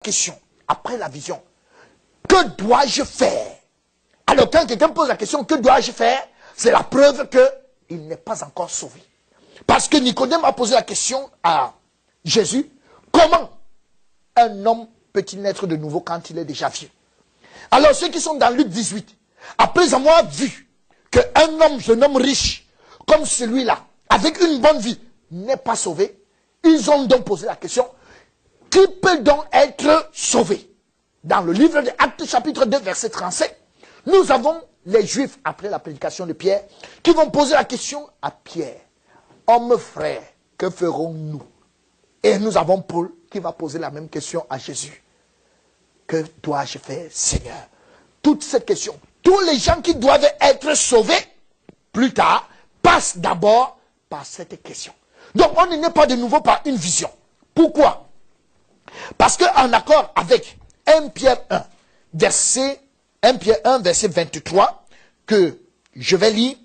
question, après la vision, que dois-je faire? Alors quand quelqu'un pose la question, que dois-je faire? C'est la preuve qu'il n'est pas encore sauvé. Parce que Nicodème a posé la question à Jésus, comment un homme peut-il naître de nouveau quand il est déjà vieux? Alors ceux qui sont dans Luc 18, après avoir vu qu'un jeune homme riche, comme celui-là, avec une bonne vie, n'est pas sauvé, ils ont donc posé la question, qui peut donc être sauvé? Dans le livre des Actes chapitre 2 verset 37, nous avons les Juifs, après la prédication de Pierre, qui vont poser la question à Pierre. Homme frère, que ferons-nous? Et nous avons Paul qui va poser la même question à Jésus. Que dois-je faire, Seigneur? Toutes ces questions, tous les gens qui doivent être sauvés, plus tard, passent d'abord par cette question. Donc on n'est pas de nouveau par une vision. Pourquoi? Parce qu'en accord avec 1 Pierre 1, verset 23, que je vais lire,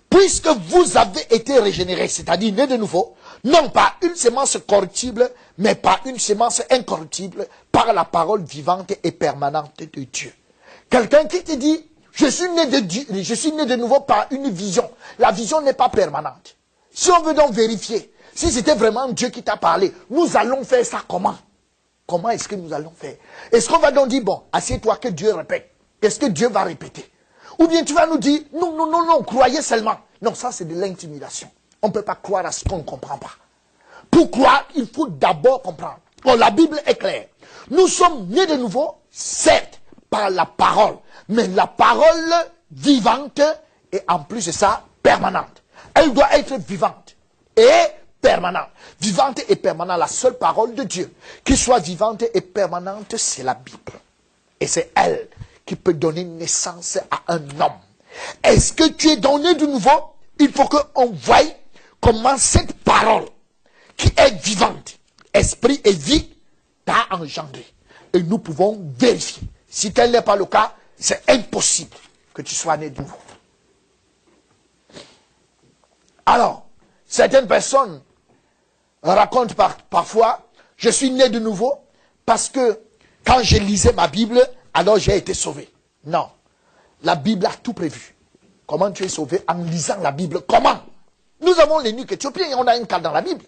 puisque vous avez été régénérés, c'est-à-dire nés de nouveau, non pas une semence corruptible, mais par une semence incorruptible, par la parole vivante et permanente de Dieu. Quelqu'un qui te dit, je suis né de nouveau par une vision. La vision n'est pas permanente. Si on veut donc vérifier, si c'était vraiment Dieu qui t'a parlé, nous allons faire ça comment? Comment est-ce que nous allons faire? Est-ce qu'on va donc dire, bon, assieds-toi que Dieu répète? Est-ce que Dieu va répéter? Ou bien tu vas nous dire, non, non, non, non, croyez seulement. Non, ça c'est de l'intimidation. On ne peut pas croire à ce qu'on ne comprend pas. Pour croire, il faut d'abord comprendre. Bon, la Bible est claire. Nous sommes nés de nouveau, certes, par la parole. Mais la parole vivante et en plus de ça, permanente. Elle doit être vivante et permanente. Vivante et permanente, la seule parole de Dieu qui soit vivante et permanente, c'est la Bible. Et c'est elle qui peut donner naissance à un homme. Est-ce que tu es donné de nouveau? Il faut qu'on voie comment cette parole qui est vivante, esprit et vie, t'a engendré. Et nous pouvons vérifier. Si tel n'est pas le cas, c'est impossible que tu sois né de nouveau. Alors, certaines personnes racontent parfois, je suis né de nouveau parce que quand je lisais ma Bible, alors j'ai été sauvé. Non, la Bible a tout prévu. Comment tu es sauvé? En lisant la Bible. Comment? Nous avons l'eunuque éthiopien et on a un cas dans la Bible.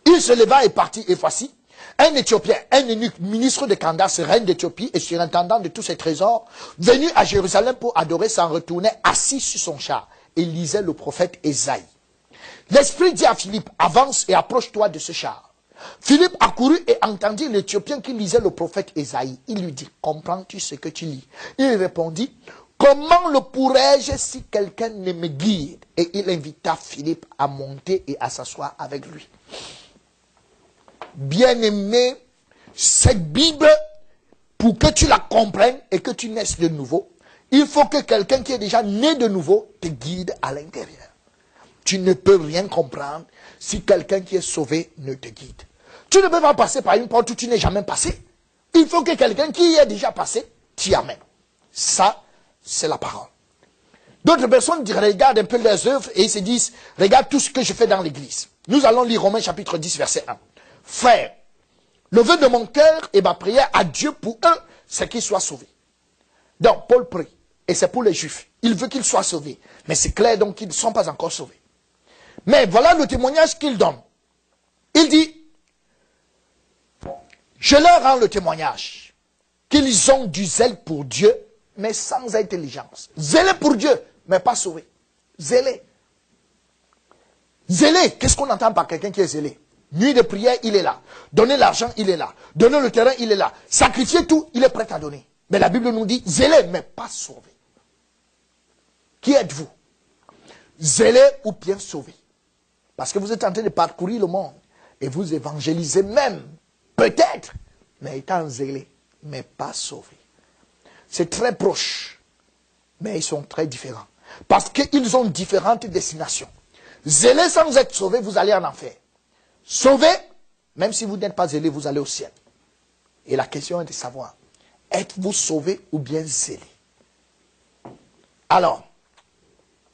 Il se leva et partit, et voici, un Éthiopien, un eunuque, ministre de Candace, reine d'Éthiopie et surintendant de tous ses trésors, venu à Jérusalem pour adorer, s'en retournait assis sur son char et lisait le prophète Ésaïe. L'Esprit dit à Philippe, avance et approche-toi de ce char. Philippe accourut et entendit l'Éthiopien qui lisait le prophète Ésaïe. Il lui dit, comprends-tu ce que tu lis? Il répondit, comment le pourrais-je si quelqu'un ne me guide? Et il invita Philippe à monter et à s'asseoir avec lui. Bien-aimé, cette Bible, pour que tu la comprennes et que tu naisses de nouveau, il faut que quelqu'un qui est déjà né de nouveau te guide à l'intérieur. Tu ne peux rien comprendre si quelqu'un qui est sauvé ne te guide. Tu ne peux pas passer par une porte où tu n'es jamais passé. Il faut que quelqu'un qui y est déjà passé t'y amène. Ça, c'est la parole. D'autres personnes regardent un peu leurs œuvres et ils se disent, regarde tout ce que je fais dans l'église. Nous allons lire Romains chapitre 10, verset 1. Frère, le vœu de mon cœur et ma prière à Dieu pour eux, c'est qu'ils soient sauvés. Donc, Paul prie, et c'est pour les Juifs. Il veut qu'ils soient sauvés. Mais c'est clair donc qu'ils ne sont pas encore sauvés. Mais voilà le témoignage qu'il donne. Il dit, je leur rends le témoignage qu'ils ont du zèle pour Dieu, mais sans intelligence. Zélé pour Dieu, mais pas sauvé. Zélé. Zélé, qu'est-ce qu'on entend par quelqu'un qui est zélé? Nuit de prière, il est là. Donner l'argent, il est là. Donner le terrain, il est là. Sacrifier tout, il est prêt à donner. Mais la Bible nous dit, zélé, mais pas sauvé. Qui êtes-vous? Zélé ou bien sauvé? Parce que vous êtes en train de parcourir le monde. Et vous évangélisez même, peut-être, mais étant zélé, mais pas sauvé. C'est très proche. Mais ils sont très différents. Parce qu'ils ont différentes destinations. Zélé sans être sauvé, vous allez en enfer. Sauvé, même si vous n'êtes pas zélé, vous allez au ciel. Et la question est de savoir, êtes-vous sauvé ou bien zélé? Alors,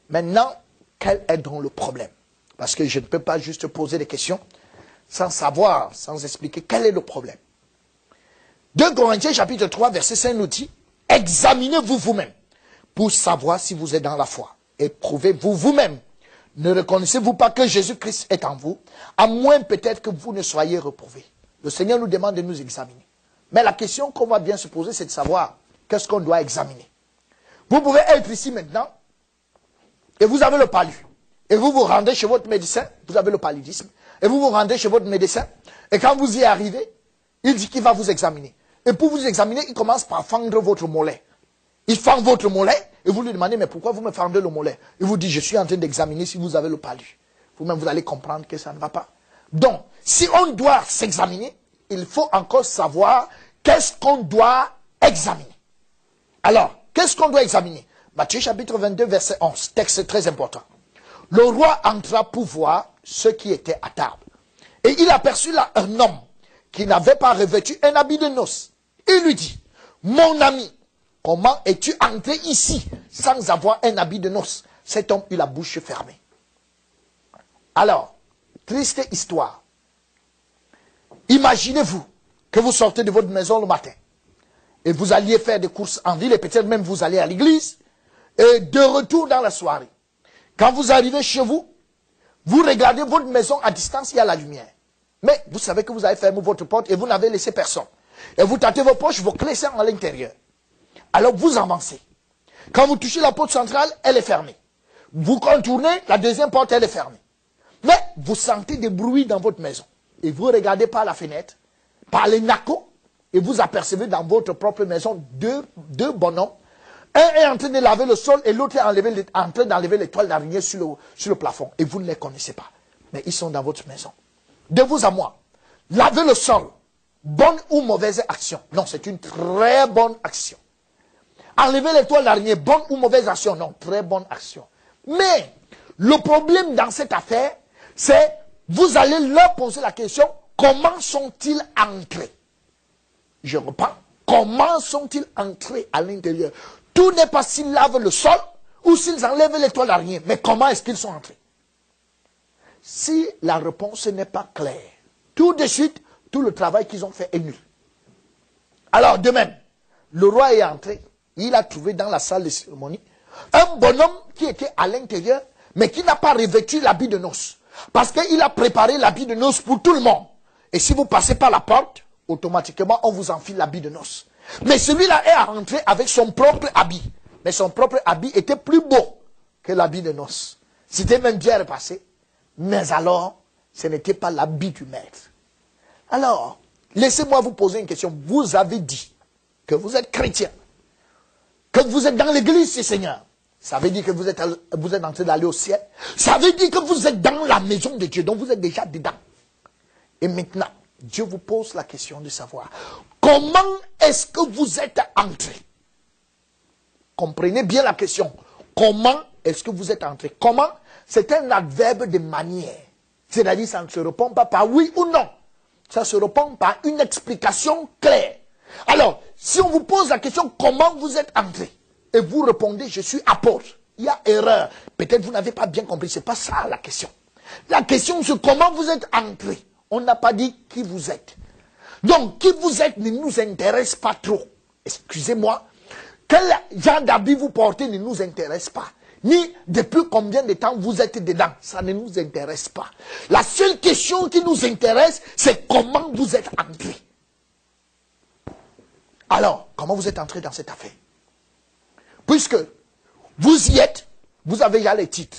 maintenant, quel est donc le problème? Parce que je ne peux pas juste poser des questions sans savoir, sans expliquer quel est le problème. 2 Corinthiens chapitre 3 verset 5 nous dit, examinez-vous vous-même pour savoir si vous êtes dans la foi. Éprouvez-vous vous-même. Ne reconnaissez-vous pas que Jésus-Christ est en vous, à moins peut-être que vous ne soyez reprouvés. Le Seigneur nous demande de nous examiner. Mais la question qu'on va bien se poser, c'est de savoir qu'est-ce qu'on doit examiner. Vous pouvez être ici maintenant, et vous avez le palu. Et vous vous rendez chez votre médecin, vous avez le paludisme, et vous vous rendez chez votre médecin, et quand vous y arrivez, il dit qu'il va vous examiner. Et pour vous examiner, il commence par fendre votre mollet. Il fend votre mollet, et vous lui demandez, mais pourquoi vous me fendez le mollet? Il vous dit, je suis en train d'examiner si vous avez le palu. Vous-même, vous allez comprendre que ça ne va pas. Donc, si on doit s'examiner, il faut encore savoir qu'est-ce qu'on doit examiner. Alors, qu'est-ce qu'on doit examiner? Matthieu chapitre 22, verset 11, texte très important. Le roi entra pour voir ceux qui étaient à table. Et il aperçut là un homme qui n'avait pas revêtu un habit de noces. Il lui dit, mon ami, comment es-tu entré ici sans avoir un habit de noces? Cet homme eut la bouche fermée. Alors, triste histoire. Imaginez-vous que vous sortez de votre maison le matin et vous alliez faire des courses en ville et peut-être même vous allez à l'église et de retour dans la soirée. Quand vous arrivez chez vous, vous regardez votre maison à distance, il y a la lumière. Mais vous savez que vous avez fermé votre porte et vous n'avez laissé personne. Et vous tâtez vos poches, vos clés sont à l'intérieur. Alors vous avancez. Quand vous touchez la porte centrale, elle est fermée. Vous contournez, la deuxième porte, elle est fermée. Mais vous sentez des bruits dans votre maison. Et vous regardez par la fenêtre, par les nacos, et vous apercevez dans votre propre maison deux bonhommes. Un est en train de laver le sol et l'autre est en train d'enlever les toiles d'araignée sur le plafond. Et vous ne les connaissez pas. Mais ils sont dans votre maison. De vous à moi, laver le sol, bonne ou mauvaise action? Non, c'est une très bonne action. Enlever les toiles d'araignée, bonne ou mauvaise action? Non, très bonne action. Mais le problème dans cette affaire, c'est vous allez leur poser la question, comment sont-ils entrés? Je reprends, comment sont-ils entrés à l'intérieur? Tout n'est pas s'ils lavent le sol ou s'ils enlèvent les toiles d'araignée, mais comment est-ce qu'ils sont entrés? Si la réponse n'est pas claire, tout de suite, tout le travail qu'ils ont fait est nul. Alors, de même, le roi est entré, il a trouvé dans la salle de cérémonie un bonhomme qui était à l'intérieur, mais qui n'a pas revêtu l'habit de noces. Parce qu'il a préparé l'habit de noces pour tout le monde. Et si vous passez par la porte, automatiquement, on vous enfile l'habit de noces. Mais celui-là est rentré avec son propre habit. Mais son propre habit était plus beau que l'habit de noces. C'était même bien repassé. Mais alors, ce n'était pas l'habit du maître. Alors, laissez-moi vous poser une question. Vous avez dit que vous êtes chrétien, que vous êtes dans l'église du Seigneur. Ça veut dire que vous êtes en train d'aller au ciel. Ça veut dire que vous êtes dans la maison de Dieu, donc vous êtes déjà dedans. Et maintenant, Dieu vous pose la question de savoir comment est-ce que vous êtes entré? Comprenez bien la question. Comment est-ce que vous êtes entré? Comment? C'est un adverbe de manière. C'est-à-dire ça ne se répond pas par oui ou non. Ça se répond par une explication claire. Alors, si on vous pose la question comment vous êtes entré et vous répondez je suis apôtre, il y a erreur. Peut-être vous n'avez pas bien compris. C'est pas ça la question. La question c'est comment vous êtes entré. On n'a pas dit qui vous êtes. Donc, qui vous êtes ne nous intéresse pas trop. Excusez-moi. Quel genre d'habit vous portez ne nous intéresse pas. Ni depuis combien de temps vous êtes dedans. Ça ne nous intéresse pas. La seule question qui nous intéresse, c'est comment vous êtes entré. Alors, comment vous êtes entré dans cette affaire? Puisque vous y êtes, vous avez déjà les titres.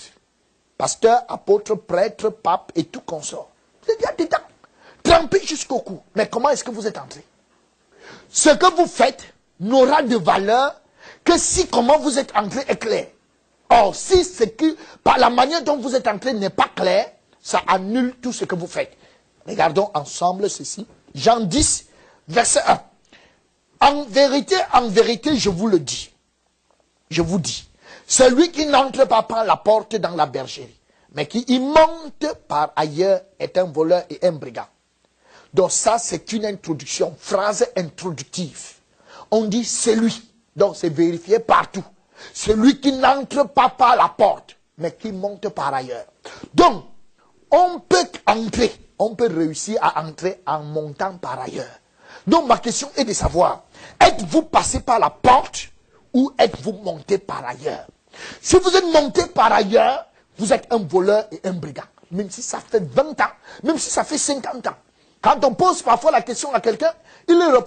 Pasteur, apôtre, prêtre, pape et tout consort. Vous êtes déjà dedans. Trempé jusqu'au cou. Mais comment est-ce que vous êtes entré? Ce que vous faites n'aura de valeur que si comment vous êtes entré est clair. Or, si ce que, par la manière dont vous êtes entré n'est pas clair, ça annule tout ce que vous faites. Regardons ensemble ceci. Jean 10, verset 1. En vérité, je vous le dis. Je vous dis. Celui qui n'entre pas par la porte dans la bergerie, mais qui y monte par ailleurs est un voleur et un brigand. Donc ça, c'est une introduction, phrase introductive. On dit celui. Donc c'est vérifié partout. Celui qui n'entre pas par la porte, mais qui monte par ailleurs. Donc, on peut entrer, on peut réussir à entrer en montant par ailleurs. Donc ma question est de savoir, êtes-vous passé par la porte ou êtes-vous monté par ailleurs? Si vous êtes monté par ailleurs, vous êtes un voleur et un brigand. Même si ça fait 20 ans, même si ça fait 50 ans. Quand on pose parfois la question à quelqu'un, il répond.